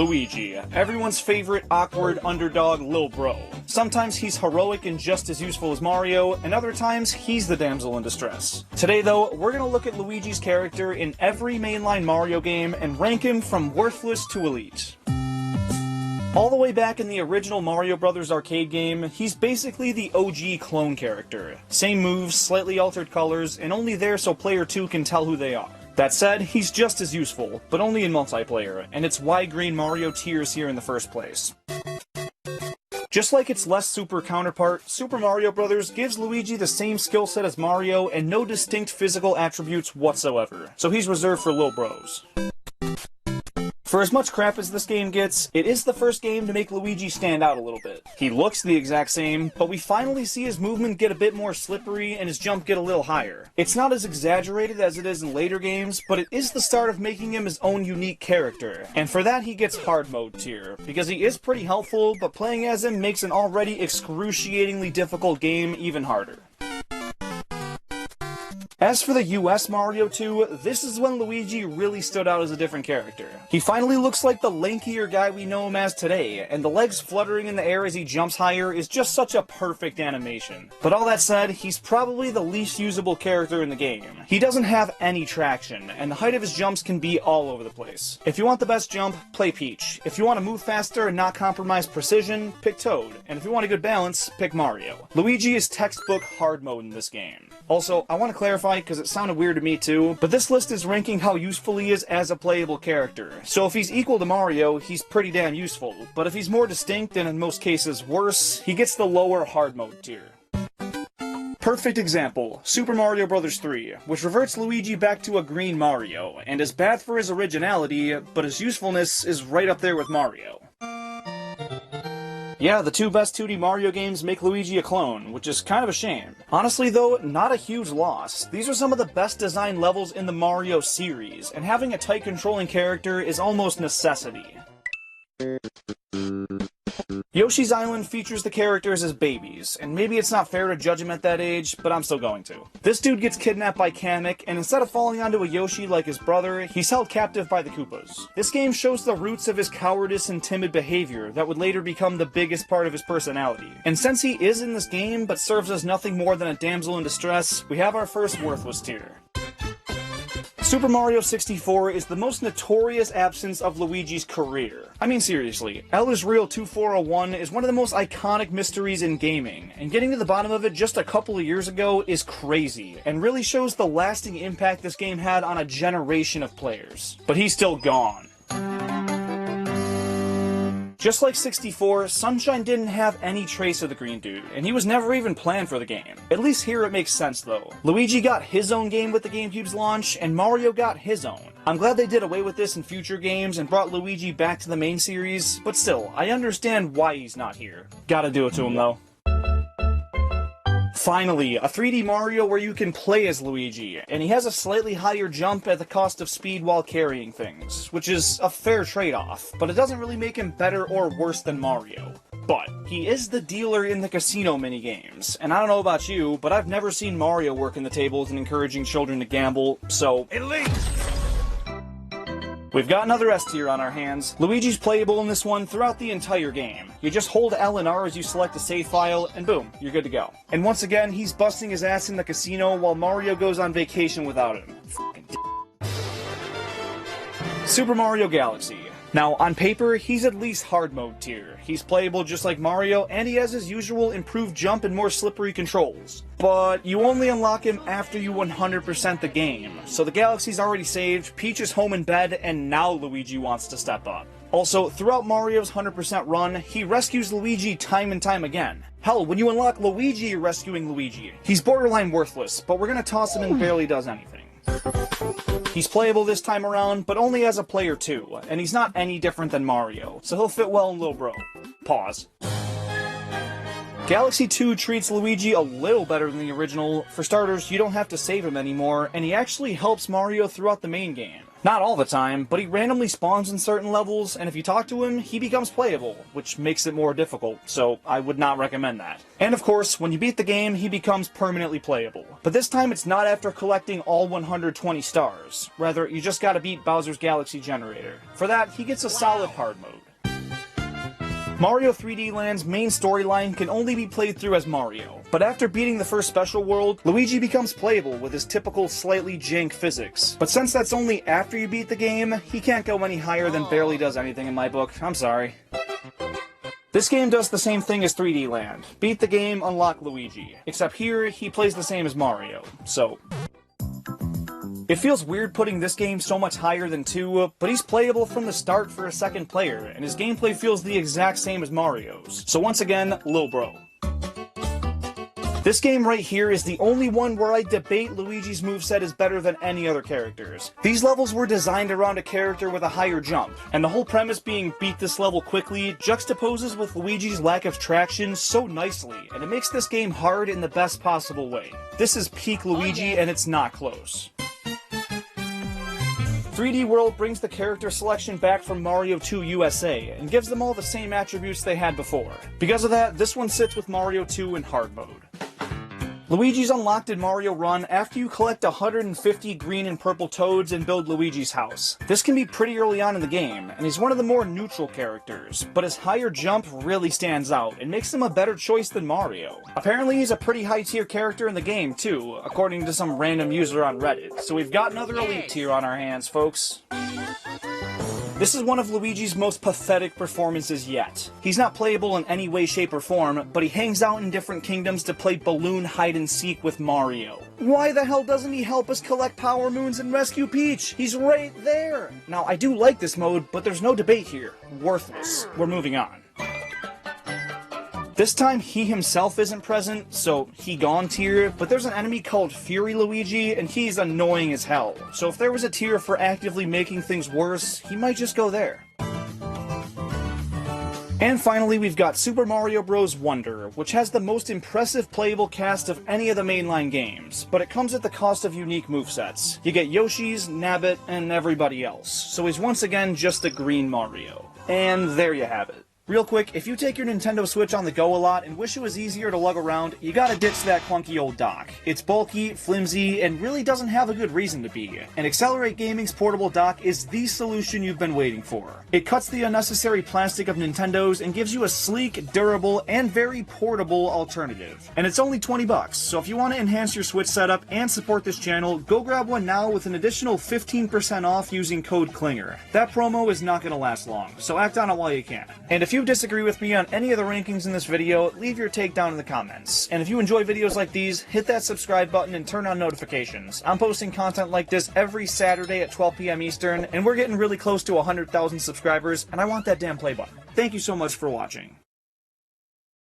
Luigi, everyone's favorite awkward underdog lil bro. Sometimes he's heroic and just as useful as Mario, and other times he's the damsel in distress. Today though, we're gonna look at Luigi's character in every mainline Mario game and rank him from worthless to elite. All the way back in the original Mario Bros. Arcade game, he's basically the OG clone character. Same moves, slightly altered colors, and only there so player 2 can tell who they are. That said, he's just as useful, but only in multiplayer, and it's why Green Mario tiers here in the first place. Just like its less super counterpart, Super Mario Bros. Gives Luigi the same skill set as Mario and no distinct physical attributes whatsoever, so he's reserved for lil bros. For as much crap as this game gets, it is the first game to make Luigi stand out a little bit. He looks the exact same, but we finally see his movement get a bit more slippery and his jump get a little higher. It's not as exaggerated as it is in later games, but it is the start of making him his own unique character. And for that he gets hard mode tier, because he is pretty helpful, but playing as him makes an already excruciatingly difficult game even harder. As for the US Mario 2, this is when Luigi really stood out as a different character. He finally looks like the lankier guy we know him as today, and the legs fluttering in the air as he jumps higher is just such a perfect animation. But all that said, he's probably the least usable character in the game. He doesn't have any traction, and the height of his jumps can be all over the place. If you want the best jump, play Peach. If you want to move faster and not compromise precision, pick Toad. And if you want a good balance, pick Mario. Luigi is textbook hard mode in this game. Also, I want to clarify, because it sounded weird to me too, but this list is ranking how useful he is as a playable character. So if he's equal to Mario, he's pretty damn useful, but if he's more distinct, and in most cases worse, he gets the lower hard mode tier. Perfect example, Super Mario Bros. 3, which reverts Luigi back to a green Mario, and is bad for his originality, but his usefulness is right up there with Mario. Yeah, the two best 2D Mario games make Luigi a clone, which is kind of a shame. Honestly though, not a huge loss. These are some of the best designed levels in the Mario series, and having a tight controlling character is almost necessity. Yoshi's Island features the characters as babies, and maybe it's not fair to judge him at that age, but I'm still going to. This dude gets kidnapped by Kamek, and instead of falling onto a Yoshi like his brother, he's held captive by the Koopas. This game shows the roots of his cowardice and timid behavior that would later become the biggest part of his personality. And since he is in this game, but serves as nothing more than a damsel in distress, we have our first worthless tier. Super Mario 64 is the most notorious absence of Luigi's career. I mean seriously, L is Real 2401 is one of the most iconic mysteries in gaming, and getting to the bottom of it just a couple of years ago is crazy, and really shows the lasting impact this game had on a generation of players. But he's still gone. Just like 64, Sunshine didn't have any trace of the green dude, and he was never even planned for the game. At least here it makes sense though. Luigi got his own game with the GameCube's launch, and Mario got his own. I'm glad they did away with this in future games and brought Luigi back to the main series, but still, I understand why he's not here. Gotta do it to him though. Finally, a 3D Mario where you can play as Luigi, and he has a slightly higher jump at the cost of speed while carrying things, which is a fair trade-off, but it doesn't really make him better or worse than Mario. But he is the dealer in the casino minigames, and I don't know about you, but I've never seen Mario working the tables and encouraging children to gamble, so elite! We've got another S tier on our hands. Luigi's playable in this one throughout the entire game. You just hold L and R as you select a save file, and boom, you're good to go. And once again, he's busting his ass in the casino while Mario goes on vacation without him. Super Mario Galaxy. Now, on paper, he's at least hard mode tier. He's playable just like Mario, and he has his usual improved jump and more slippery controls. But you only unlock him after you 100% the game, so the Galaxy's already saved, Peach is home in bed, and now Luigi wants to step up. Also, throughout Mario's 100% run, he rescues Luigi time and time again. Hell, when you unlock Luigi, you're rescuing Luigi. He's borderline worthless, but we're gonna toss him in barely does anything. He's playable this time around, but only as a player 2, and he's not any different than Mario, so he'll fit well in Lil Bro. Pause. Galaxy 2 treats Luigi a little better than the original. For starters, you don't have to save him anymore, and he actually helps Mario throughout the main game. Not all the time, but he randomly spawns in certain levels, and if you talk to him, he becomes playable, which makes it more difficult, so I would not recommend that. And of course, when you beat the game, he becomes permanently playable. But this time it's not after collecting all 120 stars. Rather, you just gotta beat Bowser's Galaxy Generator. For that, he gets a solid hard mode. Mario 3D Land's main storyline can only be played through as Mario, but after beating the first special world, Luigi becomes playable with his typical slightly jank physics. But since that's only after you beat the game, he can't go any higher than barely does anything in my book. I'm sorry. This game does the same thing as 3D Land. Beat the game, unlock Luigi. Except here, he plays the same as Mario, so... It feels weird putting this game so much higher than 2, but he's playable from the start for a second player, and his gameplay feels the exact same as Mario's. So once again, Lil Bro. This game right here is the only one where I debate Luigi's moveset is better than any other character's. These levels were designed around a character with a higher jump, and the whole premise being beat this level quickly juxtaposes with Luigi's lack of traction so nicely, and it makes this game hard in the best possible way. This is peak Luigi, and it's not close. 3D World brings the character selection back from Mario 2 USA, and gives them all the same attributes they had before. Because of that, this one sits with Mario 2 in hard mode. Luigi's unlocked in Mario Run after you collect 150 green and purple toads and build Luigi's house. This can be pretty early on in the game, and he's one of the more neutral characters, but his higher jump really stands out and makes him a better choice than Mario. Apparently he's a pretty high tier character in the game too, according to some random user on Reddit, so we've got another elite tier on our hands, folks. This is one of Luigi's most pathetic performances yet. He's not playable in any way, shape, or form, but he hangs out in different kingdoms to play balloon hide-and-seek with Mario. Why the hell doesn't he help us collect Power Moons and rescue Peach? He's right there! Now, I do like this mode, but there's no debate here. Worthless. We're moving on. This time, he himself isn't present, so he gone tier, but there's an enemy called Fury Luigi, and he's annoying as hell. So if there was a tier for actively making things worse, he might just go there. And finally, we've got Super Mario Bros. Wonder, which has the most impressive playable cast of any of the mainline games, but it comes at the cost of unique movesets. You get Yoshi's, Nabbit, and everybody else, so he's once again just a green Mario. And there you have it. Real quick, if you take your Nintendo Switch on the go a lot and wish it was easier to lug around, you gotta ditch that clunky old dock. It's bulky, flimsy, and really doesn't have a good reason to be. And Accelerate Gaming's portable dock is the solution you've been waiting for. It cuts the unnecessary plastic of Nintendo's and gives you a sleek, durable, and very portable alternative. And it's only 20 bucks, so if you want to enhance your Switch setup and support this channel, go grab one now with an additional 15% off using code Klinger. That promo is not gonna last long, so act on it while you can. And if you disagree with me on any of the rankings in this video, leave your take down in the comments. And if you enjoy videos like these, hit that subscribe button and turn on notifications. I'm posting content like this every Saturday at 12 PM Eastern, and we're getting really close to 100,000 subscribers, and I want that damn play button. Thank you so much for watching.